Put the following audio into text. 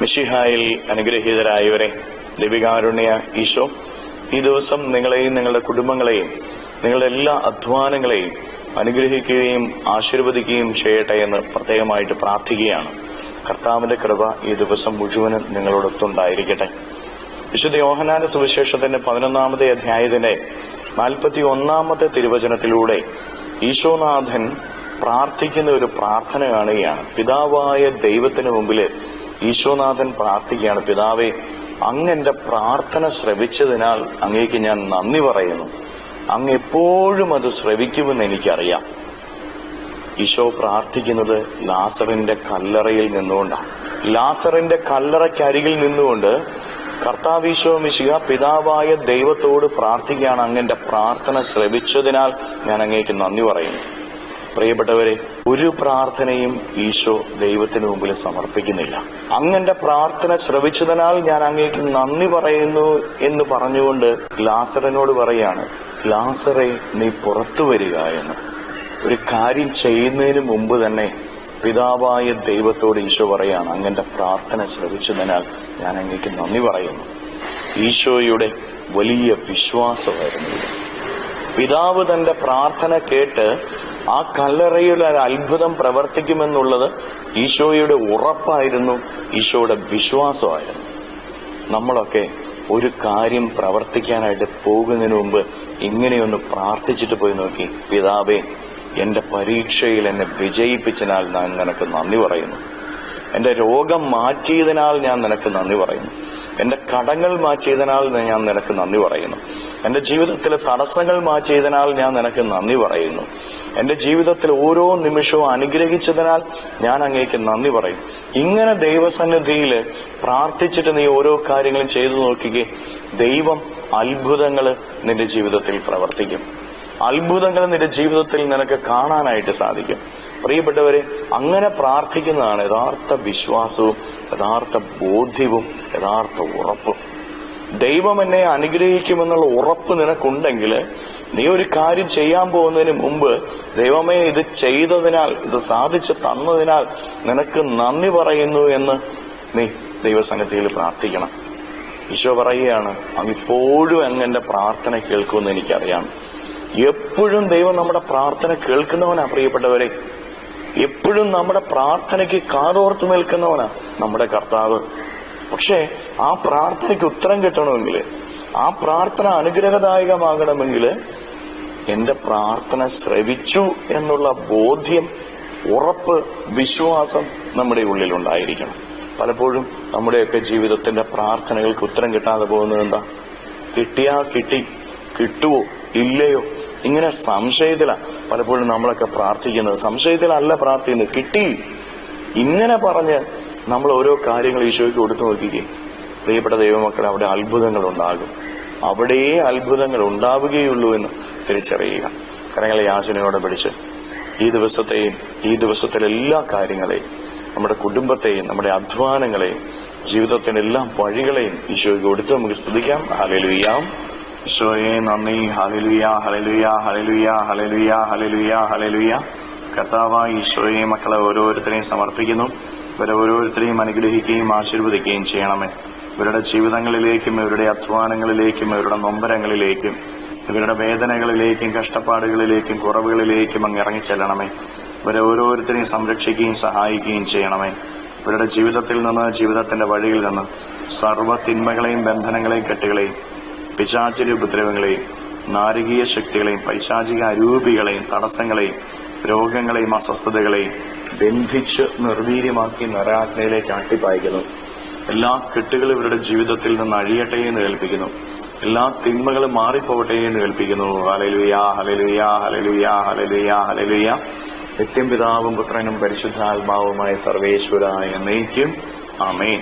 മിശിഹായിൽ അനുഗ്രഹീതരായവരെ, ദൈവികാരുണ്യ ഈശോ ഈ ദിവസം നിങ്ങളെയും നിങ്ങളുടെ കുടുംബങ്ങളെയും നിങ്ങളുടെ എല്ലാ അധ്വാനങ്ങളെയും അനുഗ്രഹിക്കുകയും ആശീർവദിക്കുകയും ചെയ്യട്ടെ എന്ന് പ്രത്യേകമായിട്ട് പ്രാർത്ഥിക്കുകയാണ്. കർത്താവിന്റെ കൃപ ഈ ദിവസം മുഴുവനും നിങ്ങളോടൊത്തുണ്ടായിരിക്കട്ടെ. വിശുദ്ധ യോഹന്നാന്റെ സുവിശേഷത്തിന്റെ 11-ാമത്തെ അധ്യായത്തിന്റെ 41-ാമത്തെ തിരുവചനത്തിലൂടെ ഈശോനാഥൻ പ്രാർത്ഥിക്കുന്ന ഒരു പ്രാർത്ഥന കാണുകയാണ്. പിതാവായ ദൈവത്തിന് മുമ്പിൽ ഈശോനാഥൻ പ്രാർത്ഥിക്കുകയാണ്. പിതാവേ, അങ്ങ് എന്റെ പ്രാർത്ഥന ശ്രവിച്ചതിനാൽ അങ്ങേക്ക് ഞാൻ നന്ദി പറയുന്നു. അങ്ങ് എപ്പോഴും അത് ശ്രവിക്കുമെന്ന് എനിക്കറിയാം. ഈശോ പ്രാർത്ഥിക്കുന്നത് ലാസറിന്റെ കല്ലറയിൽ നിന്നുകൊണ്ടാണ്. ലാസറിന്റെ കല്ലറയ്ക്കരികിൽ നിന്നുകൊണ്ട് കർത്താവീശോ മിശിഹ പിതാവായ ദൈവത്തോട് പ്രാർത്ഥിക്കുകയാണ്. അങ്ങന്റെ പ്രാർത്ഥന ശ്രവിച്ചതിനാൽ ഞാൻ അങ്ങേക്ക് നന്ദി പറയുന്നു. പ്രിയപ്പെട്ടവരെ, ഒരു പ്രാർത്ഥനയും ഈശോ ദൈവത്തിന് മുമ്പിൽ സമർപ്പിക്കുന്നില്ല. അങ്ങന്റെ പ്രാർത്ഥന ശ്രവിച്ചതിനാൽ ഞാൻ അങ്ങേക്ക് നന്ദി പറയുന്നു എന്ന് പറഞ്ഞുകൊണ്ട് ലാസറിനോട് പറയാണ്, ലാസറെ, നീ പുറത്തു വരിക എന്ന്. ഒരു കാര്യം ചെയ്യുന്നതിന് മുമ്പ് തന്നെ പിതാവായ ദൈവത്തോട് ഈശോ പറയാണ്, അങ്ങന്റെ പ്രാർത്ഥന ശ്രവിച്ചതിനാൽ ഞാൻ അങ്ങേക്ക് നന്ദി പറയുന്നു. ഈശോയുടെ വലിയ വിശ്വാസമായിരുന്നു ഇത്. പിതാവ് തന്റെ പ്രാർത്ഥന കേട്ട് ആ കല്ലറയിൽ ഒരു അത്ഭുതം പ്രവർത്തിക്കുമെന്നുള്ളത് ഈശോയുടെ ഉറപ്പായിരുന്നു, ഈശോയുടെ വിശ്വാസമായിരുന്നു. നമ്മളൊക്കെ ഒരു കാര്യം പ്രവർത്തിക്കാനായിട്ട് പോകുന്നതിന് മുമ്പ് ഇങ്ങനെയൊന്ന് പ്രാർത്ഥിച്ചിട്ട് പോയി നോക്കി, പിതാവേ, എന്റെ പരീക്ഷയിൽ എന്നെ വിജയിപ്പിച്ചതിനാൽ ഞാൻ നിനക്ക് നന്ദി പറയുന്നു. എന്റെ രോഗം മാറ്റിയതിനാൽ ഞാൻ നിനക്ക് നന്ദി പറയുന്നു. എന്റെ കടങ്ങൾ മാറ്റിയതിനാൽ ഞാൻ നിനക്ക് നന്ദി പറയുന്നു. എന്റെ ജീവിതത്തിലെ തടസ്സങ്ങൾ മാറ്റിയതിനാൽ ഞാൻ നിനക്ക് നന്ദി പറയുന്നു. എന്റെ ജീവിതത്തിൽ ഓരോ നിമിഷവും അനുഗ്രഹിച്ചതിനാൽ ഞാൻ അങ്ങേക്ക് നന്ദി പറയും. ഇങ്ങനെ ദൈവസന്നിധിയിൽ പ്രാർത്ഥിച്ചിട്ട് നീ ഓരോ കാര്യങ്ങളും ചെയ്തു നോക്കിക്കേ, ദൈവം അത്ഭുതങ്ങൾ നിന്റെ ജീവിതത്തിൽ പ്രവർത്തിക്കും. അത്ഭുതങ്ങൾ നിന്റെ ജീവിതത്തിൽ നിനക്ക് കാണാനായിട്ട് സാധിക്കും. പ്രിയപ്പെട്ടവരെ, അങ്ങനെ പ്രാർത്ഥിക്കുന്നതാണ് യഥാർത്ഥ വിശ്വാസവും യഥാർത്ഥ ബോധ്യവും യഥാർത്ഥ ഉറപ്പും. ദൈവം എന്നെ അനുഗ്രഹിക്കുമെന്നുള്ള ഉറപ്പ് നിനക്കുണ്ടെങ്കിൽ നീ ഒരു കാര്യം ചെയ്യാൻ പോകുന്നതിന് മുമ്പ്, ദൈവമേ, ഇത് ചെയ്തതിനാൽ, ഇത് സാധിച്ചു തന്നതിനാൽ നിനക്ക് നന്ദി പറയുന്നു എന്ന് നീ ദൈവസന്നിധിയിൽ പ്രാർത്ഥിക്കണം. ഈശോ പറയുകയാണ്, അങ്ങിപ്പോഴും അങ്ങന്റെ പ്രാർത്ഥന കേൾക്കുമെന്ന് എനിക്കറിയാം. എപ്പോഴും ദൈവം നമ്മുടെ പ്രാർത്ഥന കേൾക്കുന്നവനാ. പ്രിയപ്പെട്ടവരെ, എപ്പോഴും നമ്മുടെ പ്രാർത്ഥനയ്ക്ക് കാതോർത്ത് നിൽക്കുന്നവനാ നമ്മുടെ കർത്താവ്. പക്ഷെ ആ പ്രാർത്ഥനയ്ക്ക് ഉത്തരം കിട്ടണമെങ്കിൽ, ആ പ്രാർത്ഥന അനുഗ്രഹദായകമാകണമെങ്കിൽ എന്റെ പ്രാർത്ഥന ശ്രവിച്ചു എന്നുള്ള ബോധ്യം, ഉറപ്പ്, വിശ്വാസം നമ്മുടെ ഉള്ളിൽ ഉണ്ടായിരിക്കണം. പലപ്പോഴും നമ്മുടെയൊക്കെ ജീവിതത്തിന്റെ പ്രാർത്ഥനകൾക്ക് ഉത്തരം കിട്ടാതെ പോകുന്നത് എന്താ? കിട്ടിയാ കിട്ടി, കിട്ടുവോ ഇല്ലയോ, ഇങ്ങനെ സംശയത്തിലാണ് പലപ്പോഴും നമ്മളൊക്കെ പ്രാർത്ഥിക്കുന്നത്. സംശയത്തിലല്ല പ്രാർത്ഥിക്കുന്നത്, കിട്ടി ഇങ്ങനെ പറഞ്ഞ് നമ്മൾ ഓരോ കാര്യങ്ങൾ ഈശോയ്ക്ക് കൊടുത്തു നോക്കിക്കേ. പ്രിയപ്പെട്ട ദൈവമക്കളെ, അവിടെ അത്ഭുതങ്ങൾ ഉണ്ടാകും. അവിടെ അത്ഭുതങ്ങൾ ഉണ്ടാവുകയുള്ളൂ എന്ന് തിരിച്ചറിയുക. കരങ്ങളെ യാചനയോടെ പിടിച്ച് ഈ ദിവസത്തെയും ഈ ദിവസത്തിലെ എല്ലാ കാര്യങ്ങളെയും, നമ്മുടെ കുടുംബത്തെയും നമ്മുടെ അധ്വാനങ്ങളെയും ജീവിതത്തിന്റെ എല്ലാ വഴികളെയും ഈശോയ്ക്ക് കൊടുത്ത് നമുക്ക് സ്തുതിക്കാം. ഹല്ലേലൂയ. ഈശോയെ നന്ദി. Hallelujah, hallelujah, hallelujah, hallelujah, hallelujah, hallelujah. കർത്താവായ ഈശോയെ മക്കളെ ഓരോരുത്തരെയും സമർപ്പിക്കുന്നു. ഇവരെ ഓരോരുത്തരെയും അനുഗ്രഹിക്കുകയും ആശീർവദിക്കുകയും ചെയ്യണമേ. ഇവരുടെ ജീവിതങ്ങളിലേക്കും ഇവരുടെ അധ്വാനങ്ങളിലേക്കും ഇവരുടെ നൊമ്പരങ്ങളിലേക്കും ഇവരുടെ വേദനകളിലേക്കും കഷ്ടപ്പാടുകളിലേക്കും കുറവുകളിലേക്കും അങ്ങ് ഇറങ്ങിച്ചെല്ലണമേ. ഇവരെ ഓരോരുത്തരെയും സംരക്ഷിക്കുകയും സഹായിക്കുകയും ചെയ്യണമേ. ഇവരുടെ ജീവിതത്തിൽ നിന്ന്, ജീവിതത്തിന്റെ വഴിയിൽ നിന്ന് സർവ്വ തിന്മകളെയും ബന്ധനങ്ങളെയും കെട്ടുകളെയും പിശാചിക ഉപദ്രവങ്ങളെയും നാരകീയ ശക്തികളെയും പൈശാചിക അരൂപികളെയും തടസ്സങ്ങളെയും രോഗങ്ങളെയും അസ്വസ്ഥതകളെയും ബന്ധിച്ച് നിർവീര്യമാക്കി നരാഗ്നയിലേക്ക് അട്ടിപ്പായിക്കുന്നു. എല്ലാ കെട്ടുകളും ഇവരുടെ ജീവിതത്തിൽ നിന്ന് അഴിയട്ടെ എന്ന് കേൾപ്പിക്കുന്നു. എല്ലാ തിന്മകളും മാറിപ്പോകട്ടെ എന്ന് കേൾപ്പിക്കുന്നു. Hallelujah, hallelujah, hallelujah, hallelujah, hallelujah. നിത്യം പിതാവും പുത്രനും പരിശുദ്ധാത്മാവുമായ സർവേശ്വരായ എന്നേക്കും ആമേൻ.